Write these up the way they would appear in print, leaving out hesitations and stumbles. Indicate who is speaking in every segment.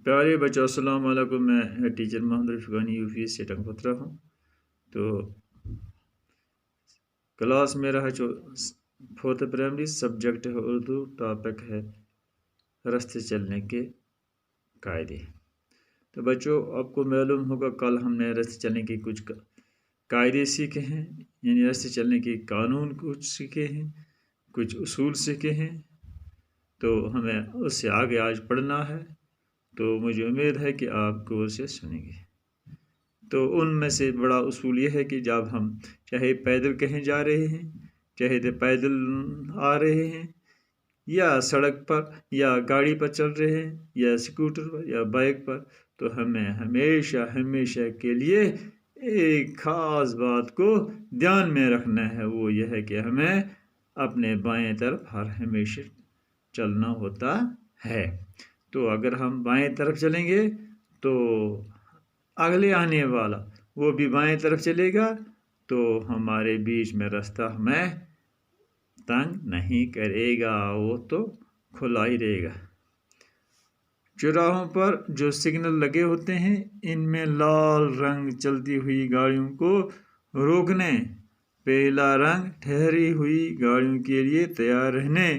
Speaker 1: پیارے بچوں السلام علیکم، میں ٹیچر محمد رفیقانی یوفی سے ٹنگ پترا ہوں۔ تو کلاس میرا ہے جو 4th پرائمری، سبجیکٹ ہے اردو، ٹاپک ہے راستے چلنے کے قاعدے۔ تو بچوں آپ کو معلوم ہوگا کل ہم نے راستے چلنے کے کچھ قاعدے سیکھے ہیں، یعنی راستے چلنے کے قانون کچھ سیکھے ہیں، کچھ اصول سیکھے ہیں۔ تو ہمیں اس سے آگے آج پڑھنا ہے، تو مجھے امید ہے کہ آپ غور سے سنیں گے۔ تو ان میں سے بڑا اصول یہ ہے کہ جب ہم چاہے پیدل کہیں جا رہے ہیں، چاہے تو پیدل آ رہے ہیں، یا سڑک پر یا گاڑی پر چل رہے ہیں، یا اسکوٹر پر یا بائک پر، تو ہمیں ہمیشہ کے لیے ایک خاص بات کو دھیان میں رکھنا ہے، وہ یہ ہے کہ ہمیں اپنے بائیں طرف ہر ہمیشہ چلنا ہوتا ہے۔ تو اگر ہم بائیں طرف چلیں گے تو اگلے آنے والا وہ بھی بائیں طرف چلے گا، تو ہمارے بیچ میں راستہ ہمیں تنگ نہیں کرے گا، وہ تو کھلا ہی رہے گا۔ چوراہوں پر جو سگنل لگے ہوتے ہیں، ان میں لال رنگ چلتی ہوئی گاڑیوں کو روکنے، پیلا رنگ ٹھہری ہوئی گاڑیوں کے لیے تیار رہنے،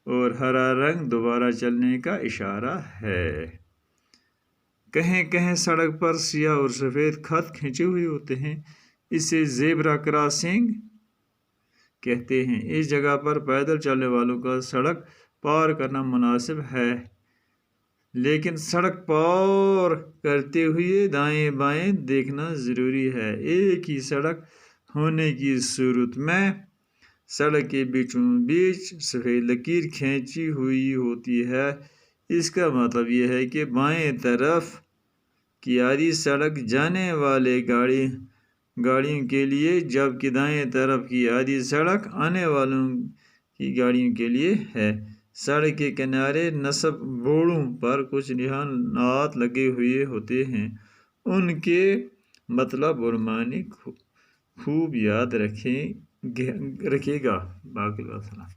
Speaker 1: اور ہرا رنگ دوبارہ چلنے کا اشارہ ہے۔ کہیں کہیں سڑک پر سیاہ اور سفید خط کھینچے ہوئے ہوتے ہیں، اسے زیبرا کراسنگ کہتے ہیں۔ اس جگہ پر پیدل چلنے والوں کا سڑک پار کرنا مناسب ہے، لیکن سڑک پار کرتے ہوئے دائیں بائیں دیکھنا ضروری ہے۔ ایک ہی سڑک ہونے کی صورت میں سڑک کے بیچوں بیچ سفید لکیر کھینچی ہوئی ہوتی ہے۔ اس کا مطلب یہ ہے کہ بائیں طرف کی آدھی سڑک جانے والے گاڑیوں کے لیے، جبکہ دائیں طرف کی آدھی سڑک آنے والوں کی گاڑیوں کے لیے ہے۔ سڑک کے کنارے نصب بورڈوں پر کچھ نشانات لگے ہوئے ہوتے ہیں، ان کے مطلب اور معنی خوب یاد رکھے گا۔ باقی السلام۔